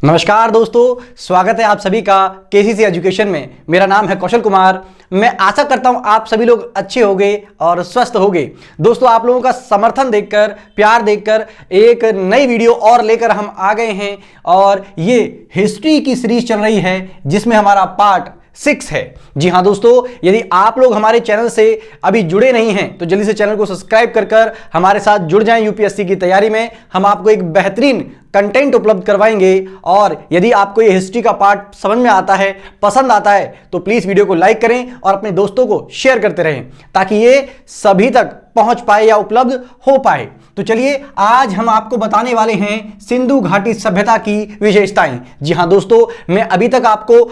नमस्कार दोस्तों, स्वागत है आप सभी का केसीसी एजुकेशन में। मेरा नाम है कौशल कुमार। मैं आशा करता हूं आप सभी लोग अच्छे होंगे और स्वस्थ होंगे। दोस्तों, आप लोगों का समर्थन देखकर, प्यार देखकर एक नई वीडियो और लेकर हम आ गए हैं और ये हिस्ट्री की सीरीज चल रही है जिसमें हमारा पार्ट 6 है। जी हाँ दोस्तों, यदि आप लोग हमारे चैनल से अभी जुड़े नहीं हैं तो जल्दी से चैनल को सब्सक्राइब कर हमारे साथ जुड़ जाएं। यूपीएससी की तैयारी में हम आपको एक बेहतरीन कंटेंट उपलब्ध करवाएंगे और यदि आपको ये हिस्ट्री का पार्ट समझ में आता है, पसंद आता है तो प्लीज वीडियो को लाइक करें और अपने दोस्तों को शेयर करते रहें ताकि ये सभी तक पहुंच पाए या उपलब्ध हो पाए। तो चलिए, आज हम आपको बताने वाले हैं सिंधु घाटी सभ्यता की विशेषताएं। जी हां दोस्तों, मैं अभी तक आपको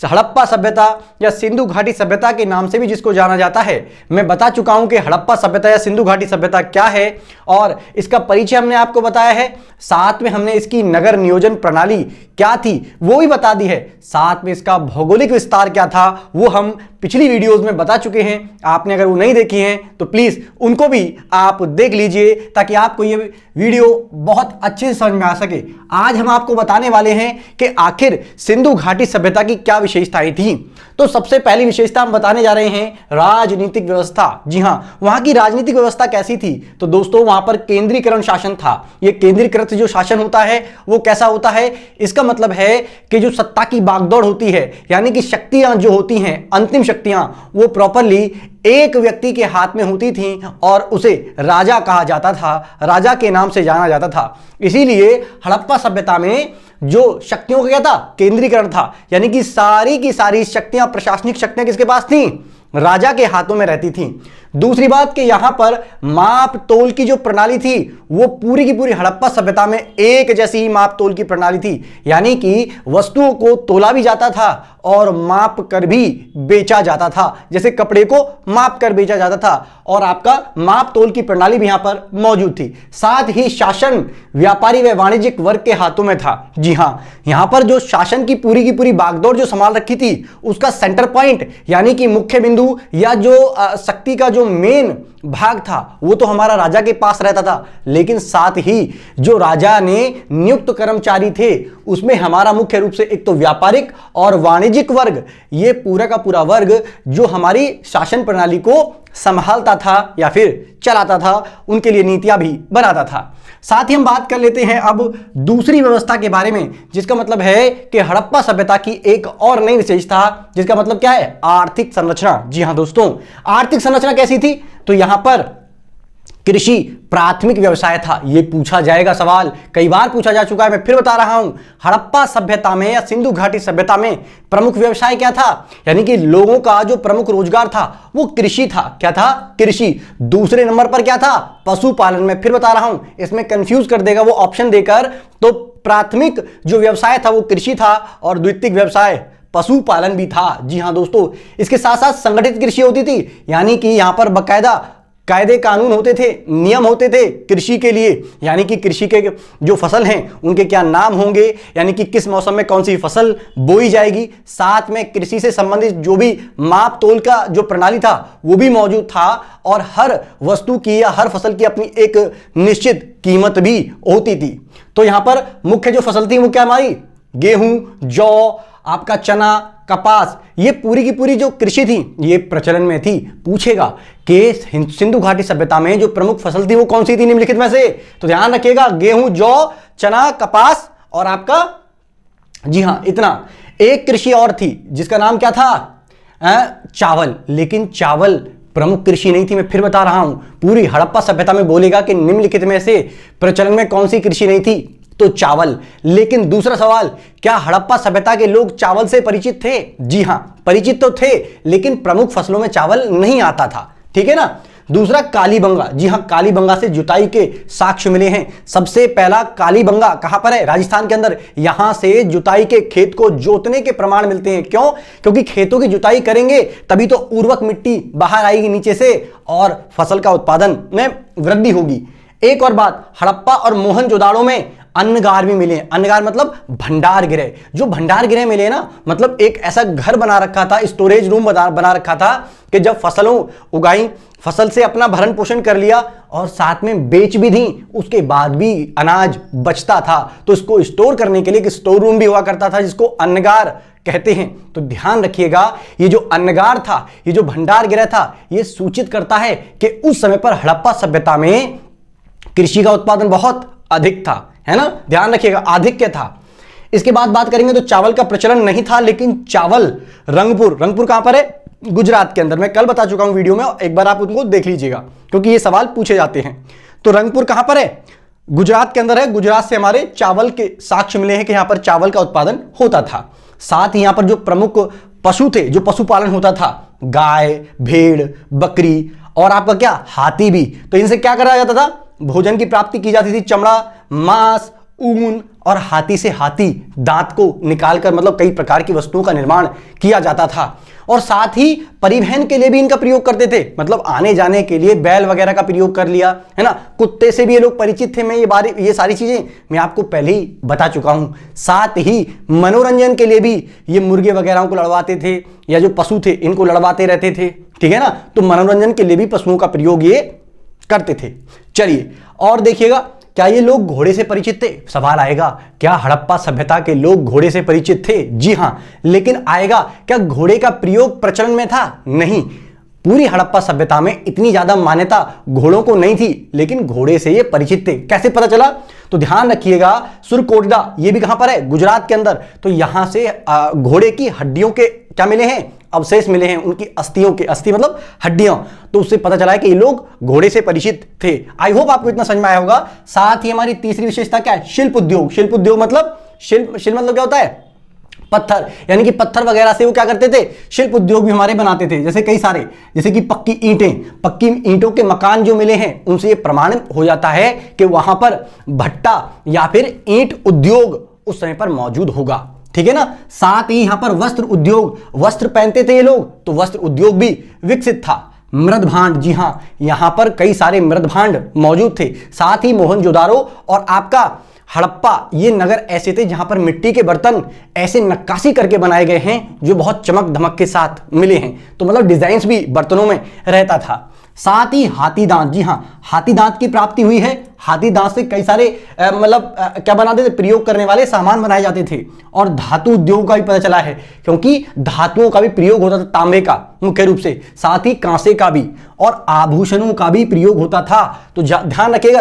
हड़प्पा सभ्यता या सिंधु घाटी सभ्यता के नाम से भी जिसको जाना जाता है, मैं बता चुका हूं कि हड़प्पा सभ्यता या सिंधु घाटी सभ्यता क्या है और इसका परिचय हमने आपको बताया है। साथ में हमने इसकी नगर नियोजन प्रणाली क्या थी वो भी बता दी है। साथ में इसका भौगोलिक विस्तार क्या था वो हम पिछली वीडियोस में बता चुके हैं। आपने अगर वो नहीं देखी हैं तो प्लीज उनको भी आप देख लीजिए ताकि आपको ये वीडियो बहुत अच्छे से समझ में आ सके। आज हम आपको बताने वाले हैं कि आखिर सिंधु घाटी सभ्यता की क्या विशेषताएं थी। तो सबसे पहली विशेषता हम बताने जा रहे हैं राजनीतिक व्यवस्था। जी हां, वहां की राजनीतिक व्यवस्था कैसी थी? तो दोस्तों, वहां पर केंद्रीकरण शासन था। यह केंद्रीकृत जो शासन होता है वो कैसा होता है? इसका मतलब है कि जो सत्ता की बागदौड़ होती है, यानी कि शक्तियां जो होती हैं, अंतिम शक्तियां, वो प्रॉपरली एक व्यक्ति के हाथ में होती थी और उसे राजा कहा जाता था, राजा के नाम से जाना जाता था। इसीलिए हड़प्पा सभ्यता में जो शक्तियों का क्या था? केंद्रीकरण था, यानी कि सारी की सारी शक्तियां, प्रशासनिक शक्तियां किसके पास थी? राजा के हाथों में रहती थी। दूसरी बात कि यहां पर माप तोल की जो प्रणाली थी वो पूरी की पूरी हड़प्पा सभ्यता में एक जैसी ही माप तोल की प्रणाली थी, यानी कि वस्तुओं को तोला भी जाता था और माप कर भी बेचा जाता था। जैसे कपड़े को माप कर बेचा जाता था और आपका माप तोल की प्रणाली भी यहां पर मौजूद थी। साथ ही शासन व्यापारी व वाणिज्यिक वर्ग के हाथों में था। जी हां, यहां पर जो शासन की पूरी बागडोर जो संभाल रखी थी उसका सेंटर पॉइंट यानी कि मुख्य बिंदु या जो शक्ति का जो मेन भाग था वो तो हमारा राजा के पास रहता था, लेकिन साथ ही जो राजा ने नियुक्त कर्मचारी थे उसमें हमारा मुख्य रूप से एक तो व्यापारिक और वाणिज्यिक वर्ग, ये पूरा का पूरा वर्ग जो हमारी शासन प्रणाली को संभालता था या फिर चलाता था, उनके लिए नीतियां भी बनाता था। साथ ही हम बात कर लेते हैं अब दूसरी व्यवस्था के बारे में, जिसका मतलब है कि हड़प्पा सभ्यता की एक और नई विशेषता, जिसका मतलब क्या है? आर्थिक संरचना। जी हां दोस्तों, आर्थिक संरचना कैसी थी? तो यहां पर कृषि प्राथमिक व्यवसाय था। यह पूछा जाएगा सवाल, कई बार पूछा जा चुका है, मैं फिर बता रहा हूं। हड़प्पा सभ्यता में या सिंधु घाटी सभ्यता में प्रमुख व्यवसाय क्या था? यानी कि लोगों का जो प्रमुख रोजगार था वो कृषि था। क्या था? कृषि। दूसरे नंबर पर क्या था? पशुपालन। मैं फिर बता रहा हूं, इसमें कंफ्यूज कर देगा वो ऑप्शन देकर। तो प्राथमिक जो व्यवसाय था वो कृषि था और द्वितीयक व्यवसाय पशुपालन भी था। जी हां दोस्तों, इसके साथ साथ संगठित कृषि होती थी, यानी कि यहां पर बकायदा कायदे कानून होते थे, नियम होते थे कृषि के लिए, यानी कि कृषि के जो फसल हैं उनके क्या नाम होंगे, यानी कि किस मौसम में कौन सी फसल बोई जाएगी। साथ में कृषि से संबंधित जो भी माप तोल का जो प्रणाली था वो भी मौजूद था और हर वस्तु की या हर फसल की अपनी एक निश्चित कीमत भी होती थी। तो यहां पर मुख्य जो फसल थी वो क्या हमारी? गेहूं, जौ, आपका चना, कपास, ये पूरी की पूरी जो कृषि थी ये प्रचलन में थी। पूछेगा कि सिंधु घाटी सभ्यता में जो प्रमुख फसल थी वो कौन सी थी निम्नलिखित में से? तो ध्यान रखिएगा, गेहूं, जौ, चना, कपास और आपका, जी हां, इतना। एक कृषि और थी जिसका नाम क्या था? चावल। लेकिन चावल प्रमुख कृषि नहीं थी। मैं फिर बता रहा हूं, पूरी हड़प्पा सभ्यता में बोलेगा कि निम्नलिखित में से प्रचलन में कौन सी कृषि नहीं थी? तो चावल। लेकिन दूसरा सवाल, क्या हड़प्पा सभ्यता के लोग चावल से परिचित थे? जी हां, परिचित तो थे, लेकिन प्रमुख फसलों में चावल नहीं आता था। ठीक है ना। दूसरा, कालीबंगा। जी हां, कालीबंगा से जुताई के साक्ष्य मिले हैं। सबसे पहला कालीबंगा कहां पर है? राजस्थान के अंदर। यहां से जुताई के, खेत को जोतने के प्रमाण मिलते हैं। क्यों? क्योंकि खेतों की जुताई करेंगे तभी तो उर्वरक मिट्टी बाहर आएगी नीचे से और फसल का उत्पादन में वृद्धि होगी। एक और बात, हड़प्पा और मोहनजोदाड़ो में अन्नगार भी मिले हैं। अन्नगार मतलब भंडार गृह। जो भंडार गृह मिले ना, मतलब एक ऐसा घर बना रखा था, स्टोरेज रूम बना रखा था कि जब फसलों उगाई, फसल से अपना भरण पोषण कर लिया और साथ में बेच भी दी, उसके बाद भी अनाज बचता था तो इसको स्टोर करने के लिए एक स्टोर रूम भी हुआ करता था जिसको अन्नगार कहते हैं। तो ध्यान रखिएगा, ये जो अन्नगार था, ये जो भंडार गृह था, ये सूचित करता है कि उस समय पर हड़प्पा सभ्यता में कृषि का उत्पादन बहुत अधिक था, है ना, ध्यान रखिएगा, आधिक्य था। इसके बाद बात करेंगे तो चावल का प्रचलन नहीं था, लेकिन चावल रंगपुर कहां पर है? गुजरात के अंदर। मैं कल बता चुका हूं वीडियो में, एक बार आप उनको देख लीजिएगा क्योंकि ये सवाल पूछे जाते हैं। तो रंगपुर कहां पर है? गुजरात के अंदर है। गुजरात से हमारे चावल के साक्ष्य मिले हैं कि यहां पर चावल का उत्पादन होता था। साथ ही यहां पर जो प्रमुख पशु थे, जो पशुपालन होता था, गाय, भेड़, बकरी और आपका क्या, हाथी भी। तो इनसे क्या करा जाता था? भोजन की प्राप्ति की जाती थी। चमड़ा, मांस, ऊन और हाथी से हाथी दांत को निकालकर मतलब कई प्रकार की वस्तुओं का निर्माण किया जाता था। और साथ ही परिवहन के लिए भी इनका प्रयोग करते थे, मतलब आने जाने के लिए बैल वगैरह का प्रयोग कर लिया, है ना। कुत्ते से भी ये लोग परिचित थे। मैं ये सारी चीजें मैं आपको पहले ही बता चुका हूं। साथ ही मनोरंजन के लिए भी ये मुर्गे वगैरह को लड़वाते थे, या जो पशु थे इनको लड़वाते रहते थे, ठीक है ना। तो मनोरंजन के लिए भी पशुओं का प्रयोग ये करते थे। चलिए और देखिएगा, क्या ये लोग घोड़े से परिचित थे? सवाल आएगा, क्या हड़प्पा सभ्यता के लोग घोड़े से परिचित थे? जी हां। लेकिन आएगा, क्या घोड़े का प्रयोग प्रचलन में था? नहीं। पूरी हड़प्पा सभ्यता में इतनी ज्यादा मान्यता घोड़ों को नहीं थी, लेकिन घोड़े से ये परिचित थे। कैसे पता चला? तो ध्यान रखिएगा, सुरकोटडा, ये भी कहां पर है? गुजरात के अंदर। तो यहां से घोड़े की हड्डियों के क्या मिले हैं? अवशेष मिले हैं, उनकी अस्थियों के, अस्थि मतलब हड्डियां। तो उससे पता चला है कि ये लोग घोड़े से परिचित थे। आई होप आपको इतना समझ में आया होगा। साथ ही हमारी तीसरी विशेषता क्या है? शिल्प उद्योग। शिल्प उद्योग मतलब शिल्प मतलब क्या होता है? पत्थर, यानी कि पत्थर वगैरह से वो क्या करते थे? शिल्प उद्योग भी हमारे बनाते थे। जैसे कई सारे, जैसे कि पक्की ईंटों के मकान जो मिले हैं, उनसे ये प्रमाणित हो जाता है कि वहां पर भट्टा या फिर ईंट उद्योग उस समय पर मौजूद होगा, ठीक है ना। साथ ही यहां पर वस्त्र उद्योग, वस्त्र पहनते थे ये लोग, तो वस्त्र उद्योग भी विकसित था। मृदभांड, जी हां, यहां पर कई सारे मृदभांड मौजूद थे। साथ ही मोहनजोदारो और आपका हड़प्पा, ये नगर ऐसे थे जहां पर मिट्टी के बर्तन ऐसे नक्काशी करके बनाए गए हैं जो बहुत चमक धमक के साथ मिले हैं। तो मतलब डिजाइन्स भी बर्तनों में रहता था। साथ ही हाथी दांत, जी हां, हाथी दांत की प्राप्ति हुई है। हाथी दांत से कई सारे क्या बनाते थे? प्रयोग करने वाले सामान बनाए जाते थे। और धातु उद्योग का भी पता चला है, क्योंकि धातुओं का भी प्रयोग होता था, तांबे का मुख्य रूप से, साथ ही कांसे का भी, और आभूषणों का भी प्रयोग होता था। तो ध्यान रखिएगा,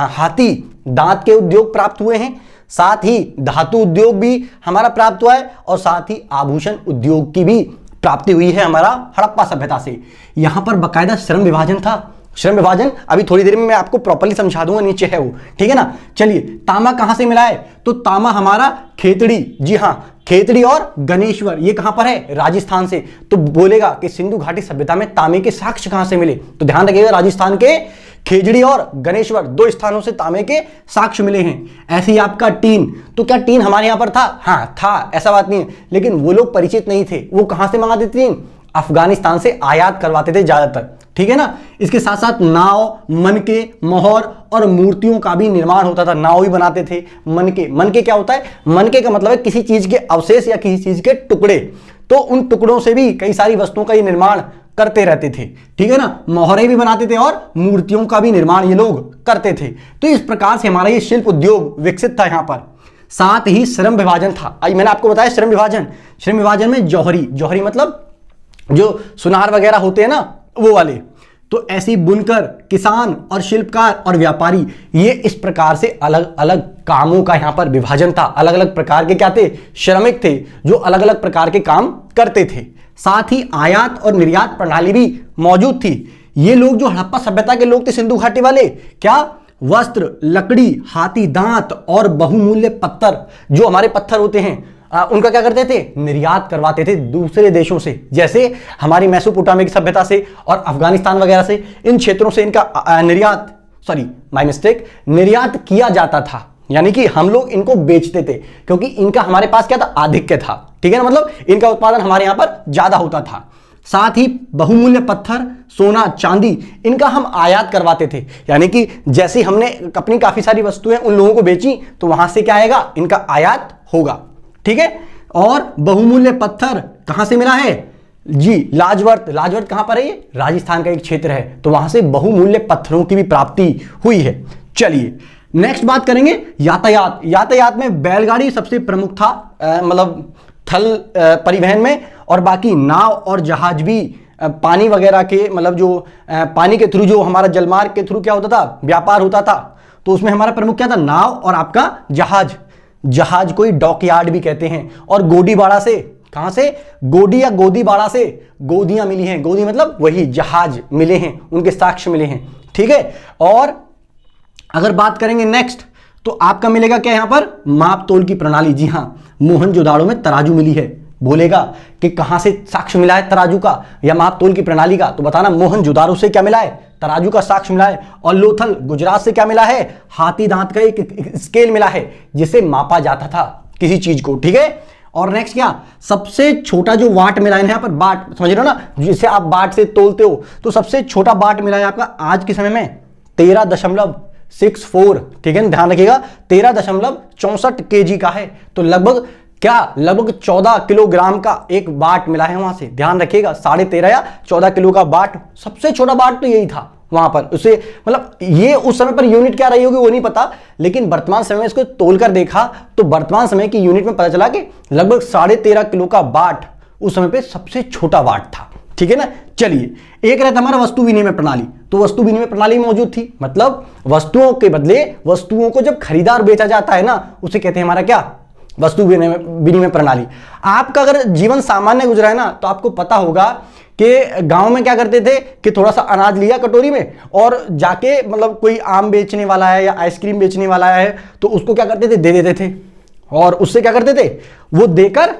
हाथी दांत के उद्योग प्राप्त हुए हैं, साथ ही धातु उद्योग भी हमारा प्राप्त हुआ है, और साथ ही आभूषण उद्योग की भी प्राप्ति हुई है हमारा हड़प्पा सभ्यता से। यहां पर बकायदा श्रम विभाजन था। श्रम विभाजन अभी थोड़ी देर में मैं आपको प्रॉपर्ली समझा दूंगा, नीचे है वो, ठीक है ना। चलिए, तांबा कहां से मिला है? तो तांबा हमारा खेतड़ी, जी हां, खेतड़ी और गणेश्वर, ये कहां पर है? राजस्थान से। तो बोलेगा कि सिंधु घाटी सभ्यता में तांबे के साक्ष्य कहां से मिले? तो ध्यान रखिएगा, राजस्थान के खेजड़ी और गणेश्वर, दो स्थानों से तांबे के साक्ष्य मिले हैं। ऐसे ही आपका टीन, तो क्या टीन हमारे यहां पर था? हाँ था, ऐसा बात नहीं है, लेकिन वो लोग परिचित नहीं थे। वो कहां से मंगाते थे? अफगानिस्तान से आयात करवाते थे ज्यादातर, ठीक है ना। इसके साथ साथ नाव, मनके, मोहर और मूर्तियों का भी निर्माण होता था। नाव भी बनाते थे। मनके क्या होता है? मनके का मतलब है किसी चीज के अवशेष या किसी चीज के टुकड़े। तो उन टुकड़ों से भी कई सारी वस्तुओं का ये निर्माण करते रहते थे, ठीक है ना। मोहरे भी बनाते थे और मूर्तियों का भी निर्माण ये लोग करते थे। तो इस प्रकार से हमारा ये शिल्प उद्योग विकसित था यहां पर। साथ ही श्रम विभाजन था। आज मैंने आपको बताया श्रम विभाजन में जौहरी मतलब जो सुनार वगैरह होते हैं ना, वो वाले। तो ऐसी बुनकर, किसान और शिल्पकार और व्यापारी, ये इस प्रकार से अलग अलग कामों का यहां पर विभाजन था। अलग अलग प्रकार के क्या थे? श्रमिक थे, जो अलग अलग प्रकार के काम करते थे। साथ ही आयात और निर्यात प्रणाली भी मौजूद थी। ये लोग जो हड़प्पा सभ्यता के लोग थे, सिंधु घाटी वाले, क्या वस्त्र, लकड़ी, हाथी दांत और बहुमूल्य पत्थर, जो हमारे पत्थर होते हैं, उनका क्या करते थे? निर्यात करवाते थे दूसरे देशों से, जैसे हमारी मेसोपोटामिया की सभ्यता से और अफगानिस्तान वगैरह से। इन क्षेत्रों से इनका निर्यात किया जाता था, यानी कि हम लोग इनको बेचते थे, क्योंकि इनका हमारे पास क्या था? आधिक्य था, ठीक है ना। मतलब इनका उत्पादन हमारे यहां पर ज्यादा होता था। साथ ही बहुमूल्य पत्थर, सोना, चांदी, इनका हम आयात करवाते थे। यानी कि जैसे हमने अपनी काफी सारी वस्तुएं उन लोगों को बेची तो वहां से क्या आएगा, इनका आयात होगा। ठीक है। और बहुमूल्य पत्थर कहां से मिला है जी, लाजवर्त। लाजवर्त कहां पर है, ये राजस्थान का एक क्षेत्र है, तो वहां से बहुमूल्य पत्थरों की भी प्राप्ति हुई है। चलिए नेक्स्ट बात करेंगे यातायात। यातायात में बैलगाड़ी सबसे प्रमुख था, मतलब थल परिवहन में, और बाकी नाव और जहाज भी पानी वगैरह के, मतलब जो पानी के थ्रू, जो हमारा जलमार्ग के थ्रू क्या होता था, व्यापार होता था, तो उसमें हमारा प्रमुख क्या था, नाव और आपका जहाज। जहाज को ही डॉकयार्ड भी कहते हैं। और गोदीबाड़ा से, कहां से, गोदी या गोदीबाड़ा से गोदियां मिली हैं। गोदी मतलब वही जहाज मिले हैं, उनके साक्ष्य मिले हैं। ठीक है। और अगर बात करेंगे नेक्स्ट, तो आपका मिलेगा क्या यहां पर, माप तोल की प्रणाली। जी हां, मोहनजोदाड़ो में तराजू मिली है। बोलेगा कि कहां से साक्ष्य मिला है तराजू का या माप तोल की प्रणाली का, तो बताना मोहनजोदाड़ो से क्या मिला है, तराजू का साक्ष्य मिला है। और लोथल गुजरात से क्या मिला है, हाथी दांत का एक स्केल मिला है जिसे मापा जाता था किसी चीज को। ठीक है। और नेक्स्ट क्या, सबसे छोटा जो वाट मिला है यहां पर, बाट समझ रहे हो ना, जिसे आप बाट से तोलते हो, तो सबसे छोटा बाट मिला है आपका आज के समय में 13.64। ठीक है, ध्यान रखिएगा 13.64 kg का है। तो लगभग क्या, लगभग 14 किलोग्राम का एक बाट मिला है वहां से। ध्यान रखिएगा 13.5 या 14 किलो का बाट, सबसे छोटा बाट तो यही था वहां पर। उसे मतलब ये उस समय पर यूनिट क्या रही होगी वो नहीं पता, लेकिन वर्तमान समय में इसको तोलकर देखा तो वर्तमान समय की यूनिट में पता चला कि लगभग 13.5 किलो का बाट उस समय पे सबसे छोटा बाट था। ठीक है ना। चलिए, एक रहता हमारा वस्तु विनिमय प्रणाली। तो वस्तु विनिमय प्रणाली मौजूद थी, मतलब वस्तुओं के बदले वस्तुओं को जब खरीदा और बेचा जाता है ना, उसे कहते हैं हमारा क्या, वस्तु विनिमय प्रणाली। आपका अगर जीवन सामान्य गुजरा है ना, तो आपको पता होगा कि गांव में क्या करते थे कि थोड़ा सा अनाज लिया कटोरी में और जाके, मतलब कोई आम बेचने वाला है या आइसक्रीम बेचने वाला है, तो उसको क्या करते थे, दे देते थे। और उससे क्या करते थे, वो देकर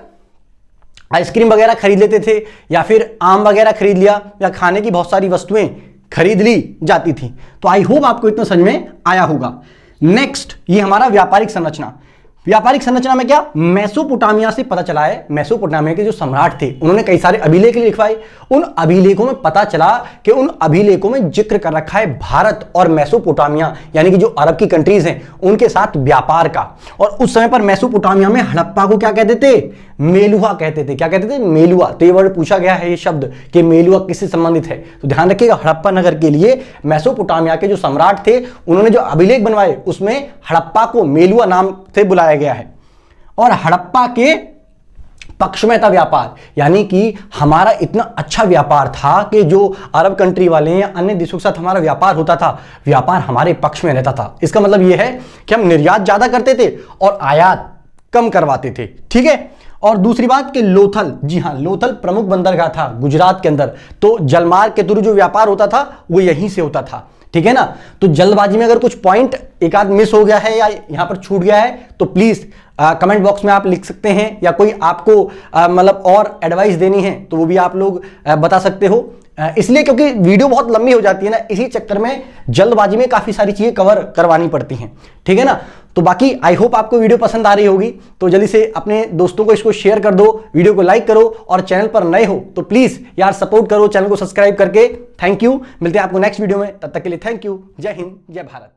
आइसक्रीम वगैरह खरीद लेते थे, या फिर आम वगैरह खरीद लिया, या खाने की बहुत सारी वस्तुएं खरीद ली जाती थी। तो आई होप आपको इतना समझ में आया होगा। नेक्स्ट, ये हमारा व्यापारिक संरचना। व्यापारिक संरचना में क्या, मेसोपोटामिया से पता चला है, मेसोपोटामिया के जो सम्राट थे उन्होंने कई सारे अभिलेख लिखवाए। उन अभिलेखों में पता चला कि उन अभिलेखों में जिक्र कर रखा है भारत और मेसोपोटामिया, यानी कि जो अरब की कंट्रीज हैं उनके साथ व्यापार का। और उस समय पर मेसोपोटामिया में हड़प्पा को क्या कहते थे, मेलुहा कहते थे। क्या कहते थे, मेलुहा। तो ये वर्ड पूछा गया है, ये शब्द कि मेलुहा किससे संबंधित है, तो ध्यान रखिएगा हड़प्पा नगर के लिए मेसोपोटामिया के जो सम्राट थे उन्होंने जो अभिलेख बनवाए उसमें हड़प्पा को मेलुहा नाम से बुलाया गया है। और हड़प्पा के पक्ष में था व्यापार, यानी कि हमारा इतना अच्छा व्यापार था कि जो अरब कंट्री वाले या अन्य देशों के साथ हमारा व्यापार होता था, व्यापार हमारे पक्ष में रहता था। इसका मतलब यह है कि हम निर्यात ज्यादा करते थे और आयात कम करवाते थे। ठीक है। और दूसरी बात कि लोथल, जी हां, लोथल प्रमुख बंदरगाह था गुजरात के अंदर, तो जलमार्ग के थ्रू जो व्यापार होता था वो यहीं से होता था। ठीक है ना। तो जल्दबाजी में अगर कुछ पॉइंट एक आध मिस हो गया है या यहां पर छूट गया है तो प्लीज कमेंट बॉक्स में आप लिख सकते हैं, या कोई आपको मतलब और एडवाइस देनी है तो वो भी आप लोग बता सकते हो। इसलिए क्योंकि वीडियो बहुत लंबी हो जाती है ना, इसी चक्कर में जल्दबाजी में काफी सारी चीजें कवर करवानी पड़ती हैं। ठीक है ना। तो बाकी आई होप आपको वीडियो पसंद आ रही होगी, तो जल्दी से अपने दोस्तों को इसको शेयर कर दो, वीडियो को लाइक करो, और चैनल पर नए हो तो प्लीज यार सपोर्ट करो चैनल को सब्सक्राइब करके। थैंक यू, मिलते हैं आपको नेक्स्ट वीडियो में, तब तक के लिए थैंक यू। जय हिंद, जय भारत।